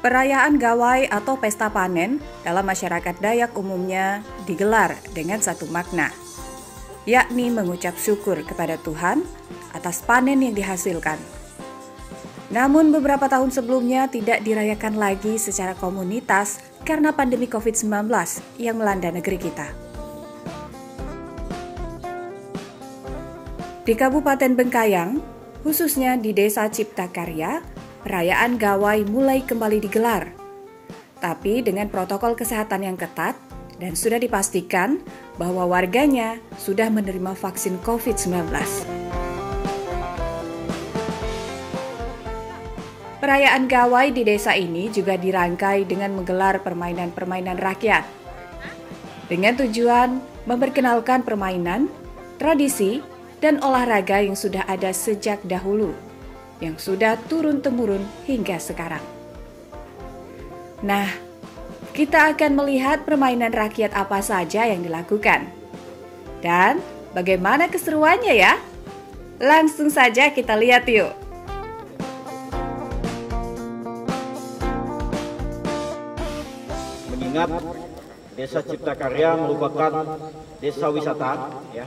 Perayaan Gawai atau pesta panen dalam masyarakat Dayak umumnya digelar dengan satu makna, yakni mengucap syukur kepada Tuhan atas panen yang dihasilkan. Namun beberapa tahun sebelumnya tidak dirayakan lagi secara komunitas karena pandemi COVID-19 yang melanda negeri kita. Di Kabupaten Bengkayang, khususnya di Desa Cipta Karya, perayaan Gawai mulai kembali digelar. Tapi dengan protokol kesehatan yang ketat dan sudah dipastikan bahwa warganya sudah menerima vaksin COVID-19. Perayaan Gawai di desa ini juga dirangkai dengan menggelar permainan-permainan rakyat. Dengan tujuan memperkenalkan permainan, tradisi, dan olahraga yang sudah ada sejak dahulu, yang sudah turun-temurun hingga sekarang. Nah, kita akan melihat permainan rakyat apa saja yang dilakukan. Dan bagaimana keseruannya ya? Langsung saja kita lihat yuk. Mengingat Desa Cipta Karya merupakan desa wisata ya,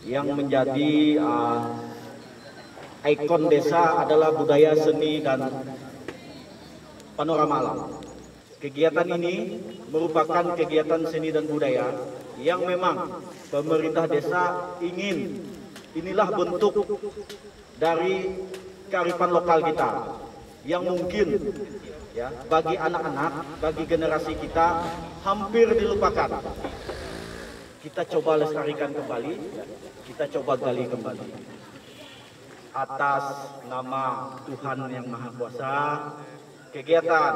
yang menjadi ikon desa adalah budaya seni dan panorama alam. Kegiatan ini merupakan kegiatan seni dan budaya yang memang pemerintah desa ingin, inilah bentuk dari kearifan lokal kita yang mungkin ya bagi anak-anak, bagi generasi kita hampir dilupakan. Kita coba lestarikan kembali, kita coba gali kembali. Atas nama Tuhan Yang Maha Kuasa, kegiatan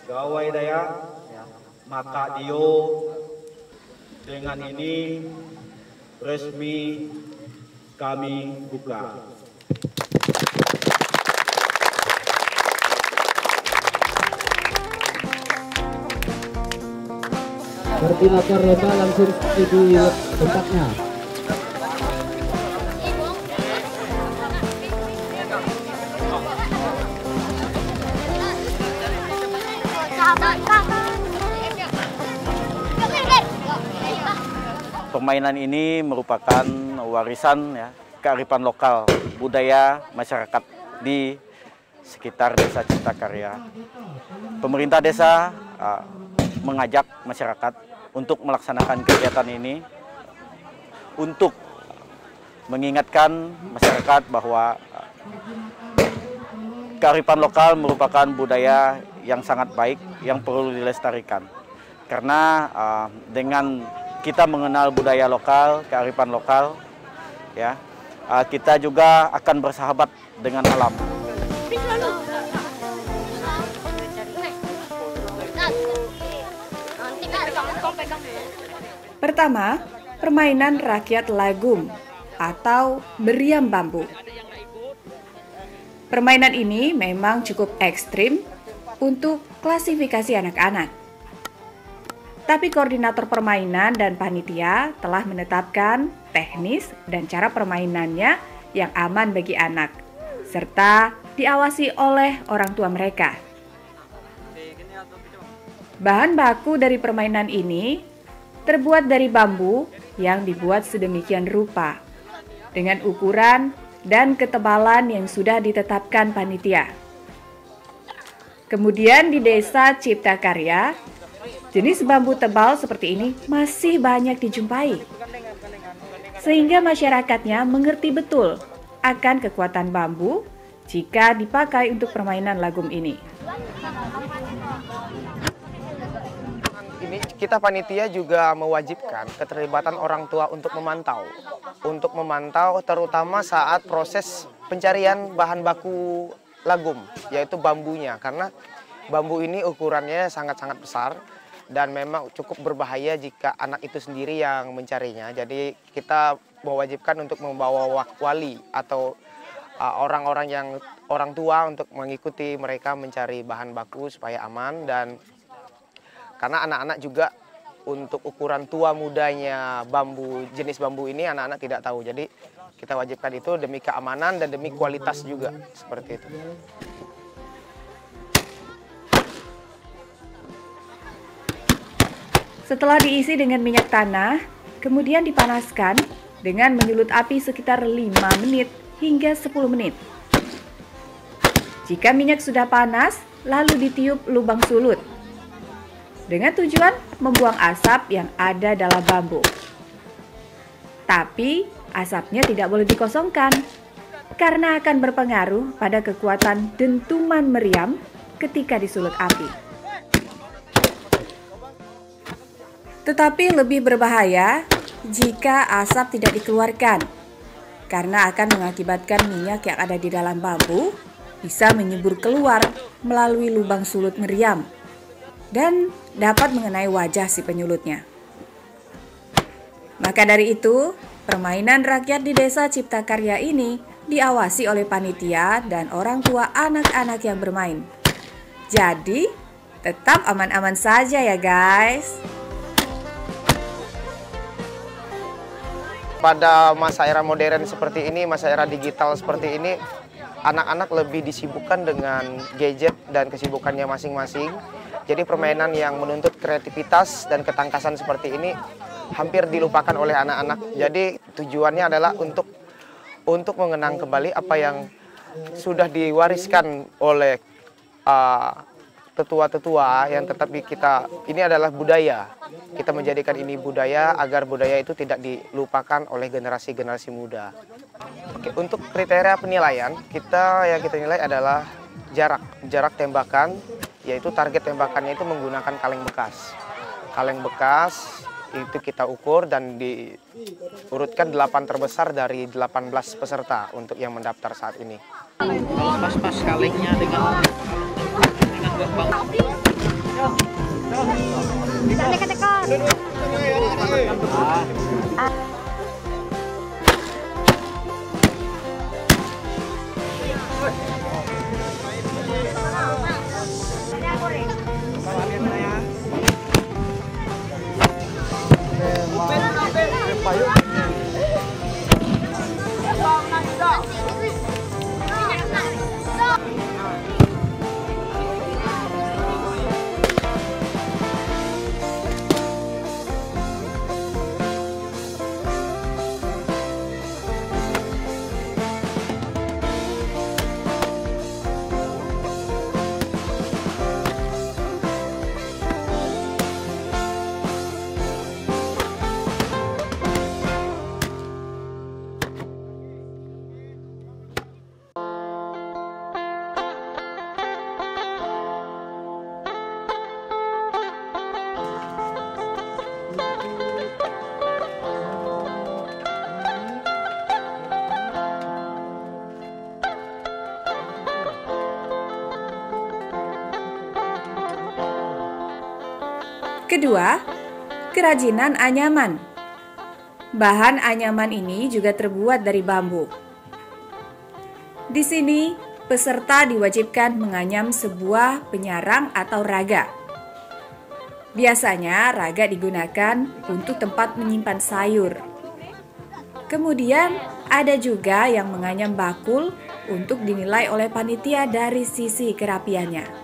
Gawai Dayak, maka Dio dengan ini resmi kami buka. Koordinator lomba langsung di tempatnya. Permainan ini merupakan warisan ya, kearifan lokal budaya masyarakat di sekitar Desa Cipta Karya. Pemerintah desa mengajak masyarakat untuk melaksanakan kegiatan ini untuk mengingatkan masyarakat bahwa kearifan lokal merupakan budaya yang sangat baik yang perlu dilestarikan. Karena dengan kita mengenal budaya lokal, kearifan lokal, ya, kita juga akan bersahabat dengan alam. Pertama, permainan rakyat lagum atau meriam bambu. Permainan ini memang cukup ekstrim untuk klasifikasi anak-anak. Tapi koordinator permainan dan panitia telah menetapkan teknis dan cara permainannya yang aman bagi anak, serta diawasi oleh orang tua mereka. Bahan baku dari permainan ini terbuat dari bambu yang dibuat sedemikian rupa, dengan ukuran dan ketebalan yang sudah ditetapkan panitia. Kemudian di Desa Cipta Karya, jenis bambu tebal seperti ini masih banyak dijumpai, sehingga masyarakatnya mengerti betul akan kekuatan bambu jika dipakai untuk permainan lagum ini. Kita panitia juga mewajibkan keterlibatan orang tua untuk memantau terutama saat proses pencarian bahan baku lagum, yaitu bambunya, karena bambu ini ukurannya sangat-sangat besar dan memang cukup berbahaya jika anak itu sendiri yang mencarinya. Jadi kita mewajibkan untuk membawa wali atau orang tua untuk mengikuti mereka mencari bahan baku supaya aman. Dan karena anak-anak juga untuk ukuran tua mudanya bambu, jenis bambu ini anak-anak tidak tahu. Jadi kita wajibkan itu demi keamanan dan demi kualitas juga, seperti itu. Setelah diisi dengan minyak tanah, kemudian dipanaskan dengan menyulut api sekitar 5 menit hingga 10 menit. Jika minyak sudah panas, lalu ditiup lubang sulut dengan tujuan membuang asap yang ada dalam bambu. Tapi asapnya tidak boleh dikosongkan karena akan berpengaruh pada kekuatan dentuman meriam ketika disulut api. Tetapi lebih berbahaya jika asap tidak dikeluarkan karena akan mengakibatkan minyak yang ada di dalam bambu bisa menyembur keluar melalui lubang sulut meriam dan dapat mengenai wajah si penyulutnya. Maka dari itu, permainan rakyat di Desa Ciptakarya ini diawasi oleh panitia dan orang tua anak-anak yang bermain. Jadi, tetap aman-aman saja ya guys. Pada masa era modern seperti ini, masa era digital seperti ini, anak-anak lebih disibukkan dengan gadget dan kesibukannya masing-masing. Jadi permainan yang menuntut kreativitas dan ketangkasan seperti ini hampir dilupakan oleh anak-anak. Jadi tujuannya adalah untuk mengenang kembali apa yang sudah diwariskan oleh tetua-tetua yang tetapi ini adalah budaya. Kita menjadikan ini budaya agar budaya itu tidak dilupakan oleh generasi-generasi muda. Oke, untuk kriteria penilaian yang kita nilai adalah jarak tembakan, yaitu target tembakannya itu menggunakan kaleng bekas. Kaleng bekas itu kita ukur dan diurutkan 8 terbesar dari 18 peserta untuk yang mendaftar saat ini. Pas-pas kalengnya dengan gerbang. Kedua, kerajinan anyaman. Bahan anyaman ini juga terbuat dari bambu. Di sini, peserta diwajibkan menganyam sebuah penyarang atau raga. Biasanya, raga digunakan untuk tempat menyimpan sayur. Kemudian, ada juga yang menganyam bakul untuk dinilai oleh panitia dari sisi kerapiannya.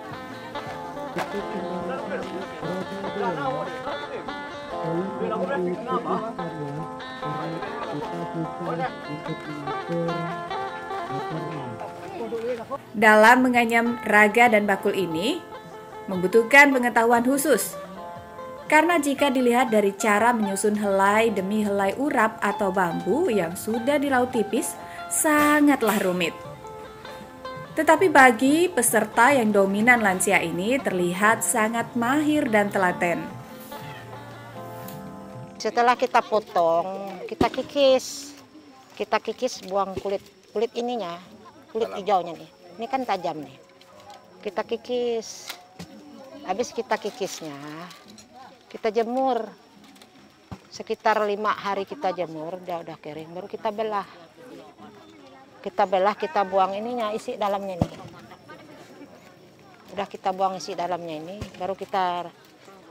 Dalam menganyam raga dan bakul ini membutuhkan pengetahuan khusus. Karena jika dilihat dari cara menyusun helai demi helai urap atau bambu yang sudah dilaut tipis, sangatlah rumit. Tetapi bagi peserta yang dominan lansia ini terlihat sangat mahir dan telaten. Setelah kita potong, kita kikis. Kita kikis buang kulit ininya, kulit hijaunya nih. Ini kan tajam nih. Kita kikis. Habis kita kikisnya, kita jemur. Sekitar 5 hari kita jemur, udah kering, baru kita belah. Kita belah, kita buang ininya, isi dalamnya nih. Udah kita buang isi dalamnya ini, baru kita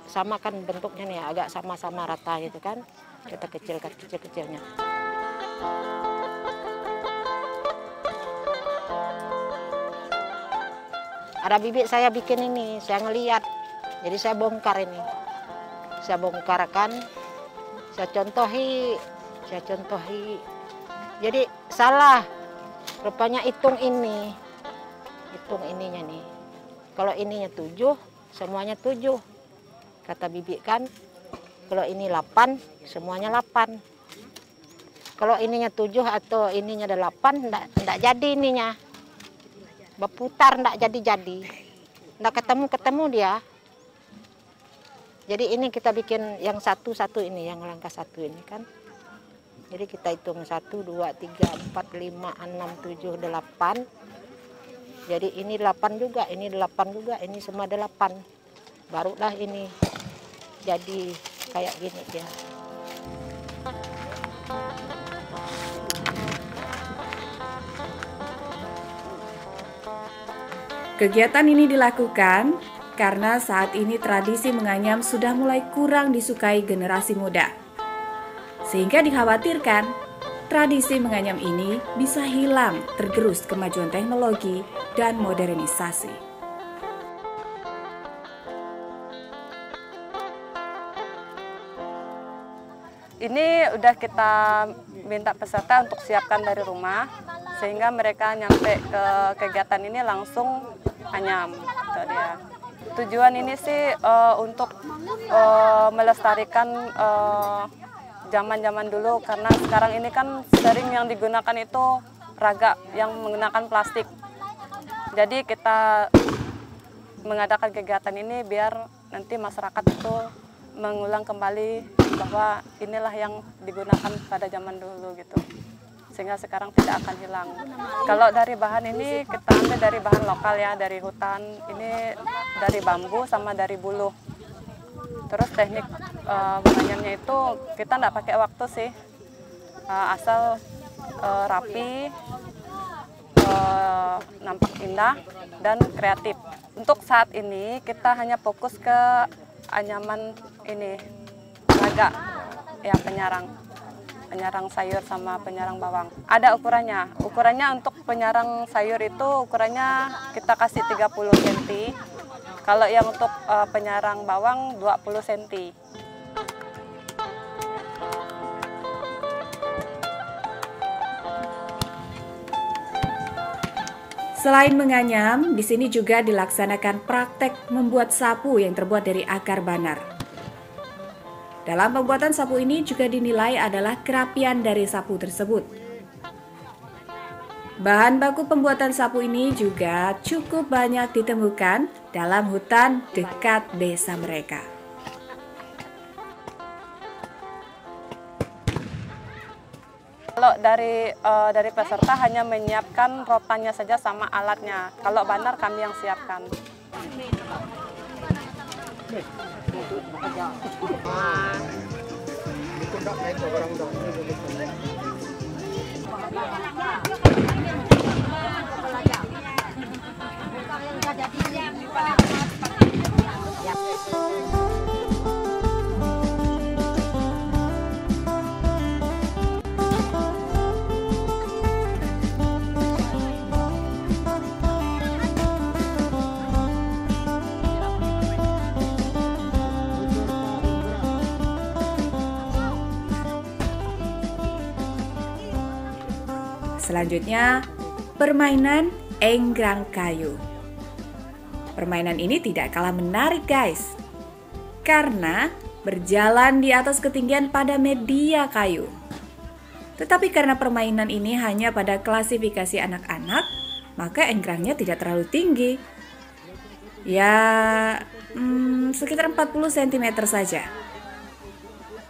samakan bentuknya nih, agak sama-sama rata gitu kan. Kita kecilkan kecil-kecilnya. Ada bibit saya bikin ini, saya ngeliat. Jadi saya bongkar ini. saya bongkarkan, saya contohi. Jadi salah, rupanya hitung ininya nih. Kalau ininya 7, semuanya 7. Kata bibi kan, kalau ini 8, semuanya 8. Kalau ininya 7 atau ininya 8, enggak jadi ininya. Berputar enggak jadi. Enggak ketemu dia. Jadi ini kita bikin yang satu ini, yang langkah 1 ini kan. Jadi kita hitung 1, 2, 3, 4, 5, 6, 7, 8. Jadi ini 8 juga, ini 8 juga, ini semua 8. Barulah ini jadi kayak gini dia. Kegiatan ini dilakukan karena saat ini tradisi menganyam sudah mulai kurang disukai generasi muda. Sehingga dikhawatirkan tradisi menganyam ini bisa hilang tergerus kemajuan teknologi dan modernisasi. Ini udah kita minta peserta untuk siapkan dari rumah, sehingga mereka nyampe ke kegiatan ini langsung anyam. Itu dia. Tujuan ini sih untuk melestarikan zaman-zaman dulu, karena sekarang ini kan sering yang digunakan itu raga yang menggunakan plastik. Jadi kita mengadakan kegiatan ini biar nanti masyarakat itu mengulang kembali bahwa inilah yang digunakan pada zaman dulu gitu, sehingga sekarang tidak akan hilang. Kalau dari bahan ini kita ambil dari bahan lokal ya, dari hutan, ini dari bambu sama dari buluh. Terus teknik menganyamnya itu kita tidak pakai waktu sih, asal rapi, nampak indah dan kreatif. Untuk saat ini kita hanya fokus ke anyaman ini raga ya, penyarang sayur sama penyarang bawang. Ada ukurannya untuk penyarang sayur itu ukurannya kita kasih 30 cm. Kalau yang untuk penyarang bawang 20 cm. Selain menganyam, di sini juga dilaksanakan praktek membuat sapu yang terbuat dari akar banar. Dalam pembuatan sapu ini juga dinilai adalah kerapian dari sapu tersebut. Bahan baku pembuatan sapu ini juga cukup banyak ditemukan dalam hutan dekat desa mereka. Kalau dari peserta hanya menyiapkan rotannya saja sama alatnya. Kalau banar kami yang siapkan. Selanjutnya, permainan enggrang kayu. Permainan ini tidak kalah menarik guys, karena berjalan di atas ketinggian pada media kayu. Tetapi karena permainan ini hanya pada klasifikasi anak-anak, maka enggrangnya tidak terlalu tinggi. Ya, sekitar 40 cm saja.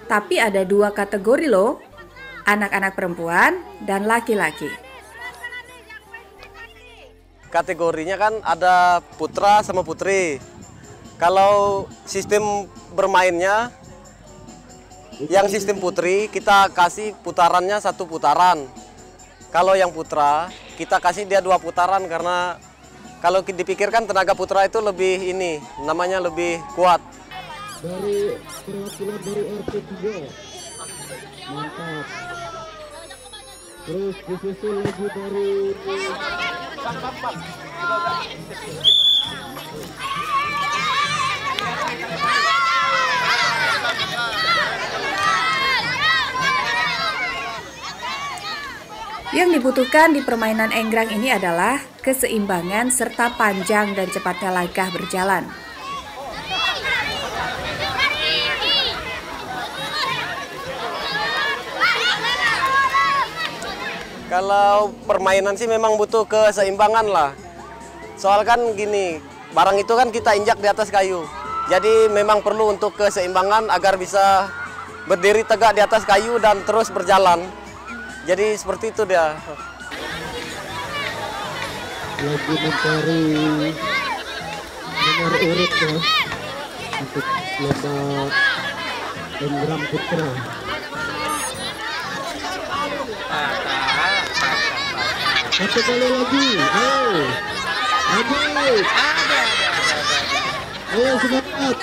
Tapi ada 2 kategori loh, anak-anak perempuan dan laki-laki. Kategorinya kan ada putra sama putri. Kalau sistem bermainnya, yang sistem putri kita kasih putarannya 1 putaran. Kalau yang putra kita kasih dia 2 putaran, karena kalau dipikirkan tenaga putra itu lebih ini, namanya lebih kuat. Dari perwakilan dari RT 3. Mantap. Terus disusul lagi dari Yang dibutuhkan di permainan enggrang ini adalah keseimbangan serta panjang dan cepatnya langkah berjalan. Kalau permainan sih memang butuh keseimbangan lah. Soal kan gini, barang itu kan kita injak di atas kayu. Jadi memang perlu untuk keseimbangan agar bisa berdiri tegak di atas kayu dan terus berjalan. Jadi seperti itu dia. Lagi mencari nomor urut ya untuk lomba enggrang putra. Satu kali lagi, ayo semangat.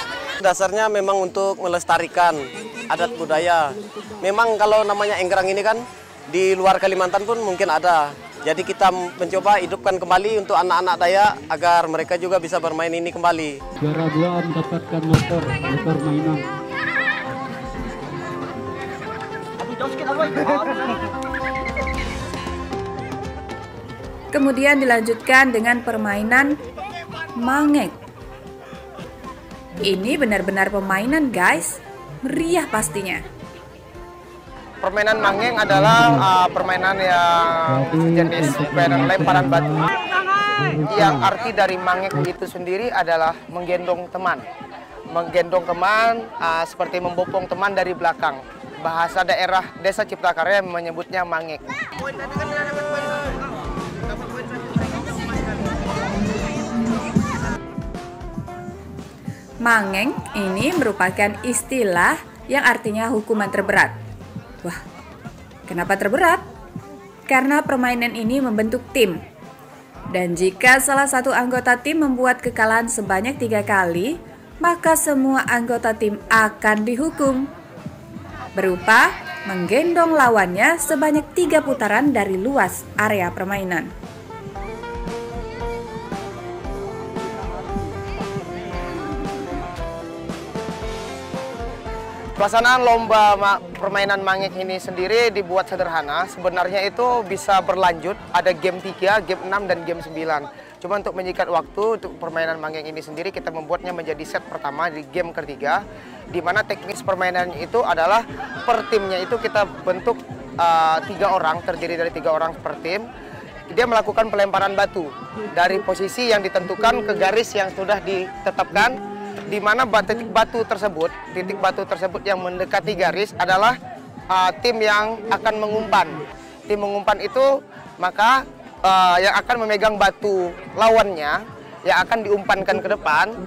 Dasarnya memang untuk melestarikan adat budaya. Memang kalau namanya enggrang ini kan di luar Kalimantan pun mungkin ada. Jadi kita mencoba hidupkan kembali untuk anak-anak Dayak agar mereka juga bisa bermain ini kembali. Juara 2 mendapatkan motor mainan. Kemudian dilanjutkan dengan permainan mangek. Ini benar-benar permainan guys, meriah pastinya. Permainan mangeng adalah permainan yang jenis permainan lemparan batu. Yang arti dari mangek itu sendiri adalah menggendong teman. Menggendong teman seperti membopong teman dari belakang. Bahasa daerah Desa Ciptakarya menyebutnya mangek. Mangeng ini merupakan istilah yang artinya hukuman terberat. Wah, kenapa terberat? Karena permainan ini membentuk tim. Dan jika salah satu anggota tim membuat kekalahan sebanyak 3 kali, maka semua anggota tim akan dihukum. Berupa menggendong lawannya sebanyak 3 putaran dari luas area permainan. Pelaksanaan lomba permainan mangek ini sendiri dibuat sederhana. Sebenarnya itu bisa berlanjut, ada game 3, game 6, dan game 9. Cuma untuk menyikat waktu, untuk permainan mangek ini sendiri kita membuatnya menjadi set pertama di game ketiga. Di mana teknis permainan itu adalah per timnya itu kita bentuk 3 orang, terdiri dari 3 orang per tim. Dia melakukan pelemparan batu dari posisi yang ditentukan ke garis yang sudah ditetapkan, di mana titik batu tersebut yang mendekati garis adalah tim yang akan mengumpan. Tim mengumpan itu maka yang akan memegang batu lawannya yang akan diumpankan ke depan.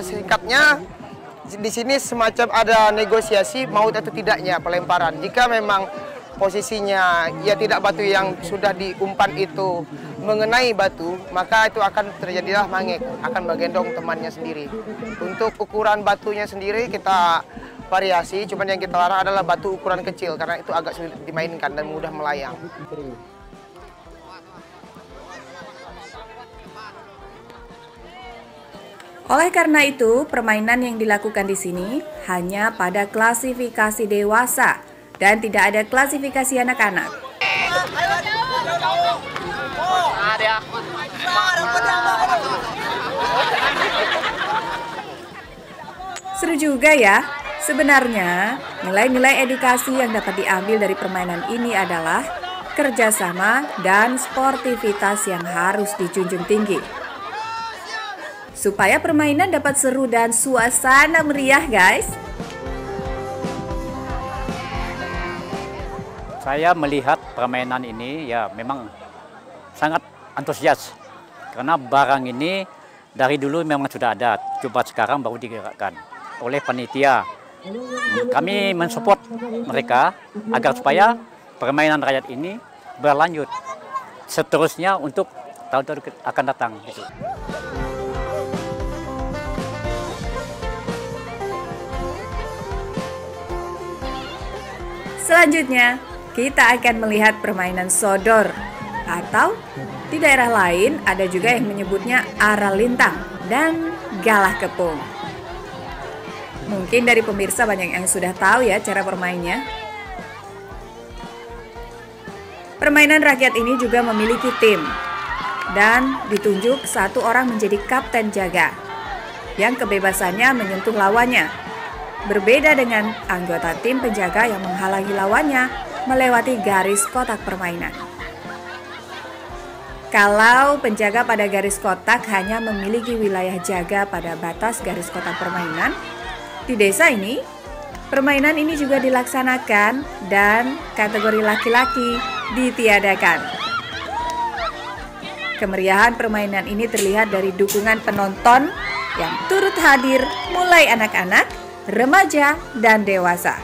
Singkatnya di sini semacam ada negosiasi mau atau tidaknya pelemparan. Jika memang posisinya ya tidak batu yang sudah diumpan itu mengenai batu, maka itu akan terjadilah mangek, akan menggendong temannya sendiri. Untuk ukuran batunya sendiri kita variasi, cuman yang kita larang adalah batu ukuran kecil karena itu agak sulit dimainkan dan mudah melayang. Oleh karena itu, permainan yang dilakukan di sini hanya pada klasifikasi dewasa dan tidak ada klasifikasi anak-anak. Seru juga ya. Sebenarnya, nilai-nilai edukasi yang dapat diambil dari permainan ini adalah kerjasama dan sportivitas yang harus dijunjung tinggi. Supaya permainan dapat seru dan suasana meriah, guys. Saya melihat permainan ini ya memang sangat antusias. Karena barang ini dari dulu memang sudah ada, cuma sekarang baru digerakkan oleh panitia. Kami mensupport mereka agar supaya permainan rakyat ini berlanjut seterusnya untuk tahun-tahun akan datang. Gitu. Selanjutnya, kita akan melihat permainan sodor, atau di daerah lain ada juga yang menyebutnya aral lintang dan galah kepung. Mungkin dari pemirsa banyak yang sudah tahu ya cara bermainnya. Permainan rakyat ini juga memiliki tim dan ditunjuk satu orang menjadi kapten jaga yang kebebasannya menyentuh lawannya. Berbeda dengan anggota tim penjaga yang menghalangi lawannya melewati garis kotak permainan. Kalau penjaga pada garis kotak hanya memiliki wilayah jaga pada batas garis kotak permainan, di desa ini, permainan ini juga dilaksanakan dan kategori laki-laki ditiadakan. Kemeriahan permainan ini terlihat dari dukungan penonton yang turut hadir mulai anak-anak, remaja, dan dewasa.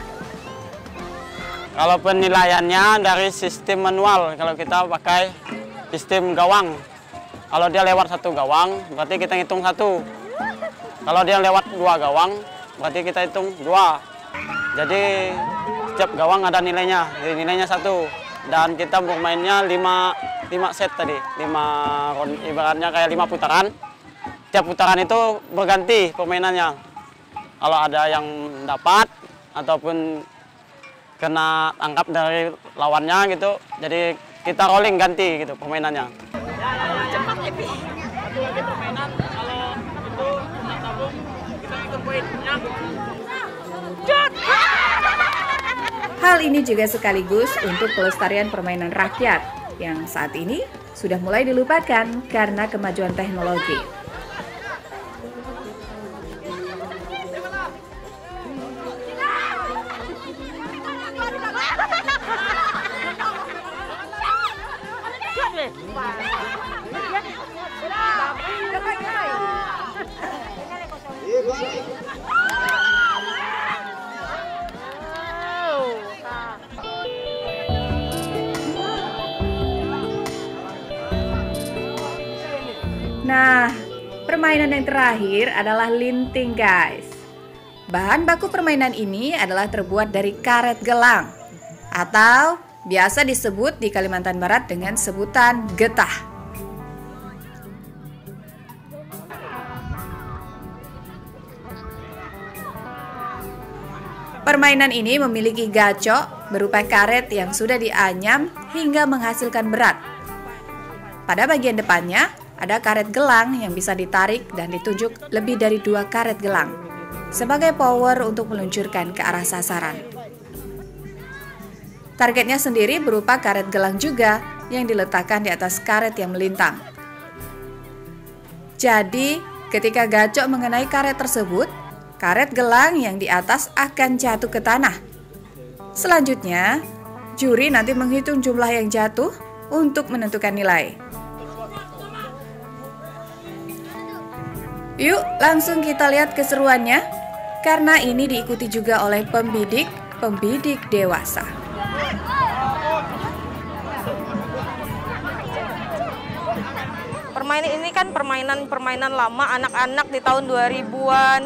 Kalau penilaiannya dari sistem manual, kalau kita pakai sistem gawang. Kalau dia lewat satu gawang, berarti kita hitung satu. Kalau dia lewat dua gawang, berarti kita hitung dua. Jadi setiap gawang ada nilainya, jadi nilainya satu. Dan kita bermainnya 5 set tadi, 5 ibaratnya kayak 5 putaran. Tiap putaran itu berganti permainannya. Kalau ada yang dapat ataupun kena tangkap dari lawannya gitu, jadi kita rolling ganti gitu permainannya. Hal ini juga sekaligus untuk pelestarian permainan rakyat yang saat ini sudah mulai dilupakan karena kemajuan teknologi. Nah, permainan yang terakhir adalah linting, guys. Bahan baku permainan ini adalah terbuat dari karet gelang atau biasa disebut di Kalimantan Barat dengan sebutan getah. Permainan ini memiliki gacok berupa karet yang sudah dianyam hingga menghasilkan berat. Pada bagian depannya ada karet gelang yang bisa ditarik dan ditunjuk lebih dari 2 karet gelang sebagai power untuk meluncurkan ke arah sasaran. Targetnya sendiri berupa karet gelang juga yang diletakkan di atas karet yang melintang. Jadi, ketika gacok mengenai karet tersebut, karet gelang yang di atas akan jatuh ke tanah. Selanjutnya, juri nanti menghitung jumlah yang jatuh untuk menentukan nilai. Yuk, langsung kita lihat keseruannya, karena ini diikuti juga oleh pembidik dewasa. Permainan ini kan permainan lama anak-anak di tahun 2000-an,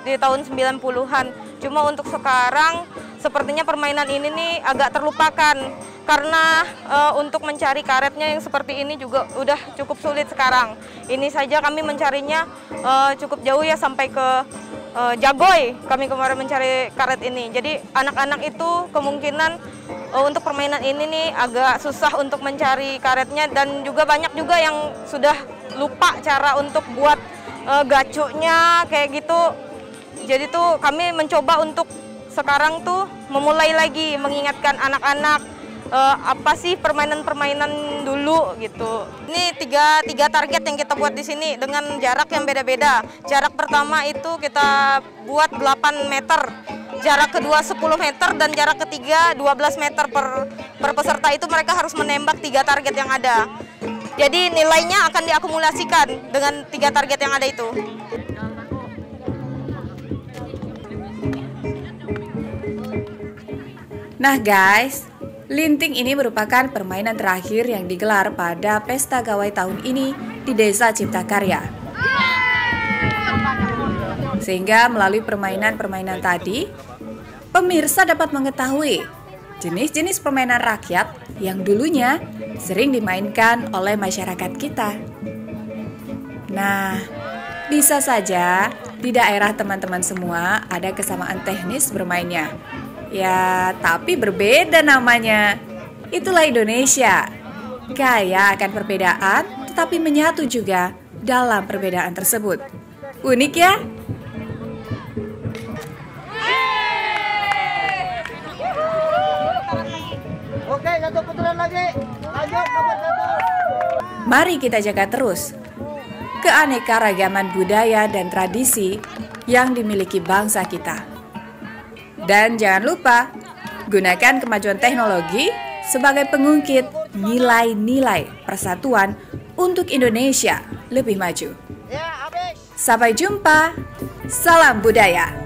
di tahun 90-an. Cuma untuk sekarang sepertinya permainan ini nih agak terlupakan karena untuk mencari karetnya yang seperti ini juga udah cukup sulit sekarang. Ini saja kami mencarinya cukup jauh ya, sampai ke Jagoy kami kemarin mencari karet ini. Jadi anak-anak itu kemungkinan untuk permainan ini nih agak susah untuk mencari karetnya, dan juga banyak juga yang sudah lupa cara untuk buat gacoknya kayak gitu. Jadi tuh kami mencoba untuk sekarang tuh memulai lagi mengingatkan anak-anak apa sih permainan-permainan dulu gitu. Ini tiga target yang kita buat di sini dengan jarak yang beda-beda. Jarak pertama itu kita buat 8 meter, jarak kedua 10 meter, dan jarak ketiga 12 meter per peserta. Itu mereka harus menembak 3 target yang ada. Jadi nilainya akan diakumulasikan dengan 3 target yang ada itu. Nah guys, linting ini merupakan permainan terakhir yang digelar pada Pesta Gawai tahun ini di Desa Ciptakarya. Sehingga melalui permainan-permainan tadi, pemirsa dapat mengetahui jenis-jenis permainan rakyat yang dulunya sering dimainkan oleh masyarakat kita. Nah, bisa saja di daerah teman-teman semua ada kesamaan teknis bermainnya. Ya, tapi berbeda namanya. Itulah Indonesia, kaya akan perbedaan, tetapi menyatu juga dalam perbedaan tersebut. Unik ya? Oke, satu putaran lagi. Lanjut, nomor 1. Mari kita jaga terus keanekaragaman budaya dan tradisi yang dimiliki bangsa kita. Dan jangan lupa, gunakan kemajuan teknologi sebagai pengungkit nilai-nilai persatuan untuk Indonesia lebih maju. Sampai jumpa, salam budaya.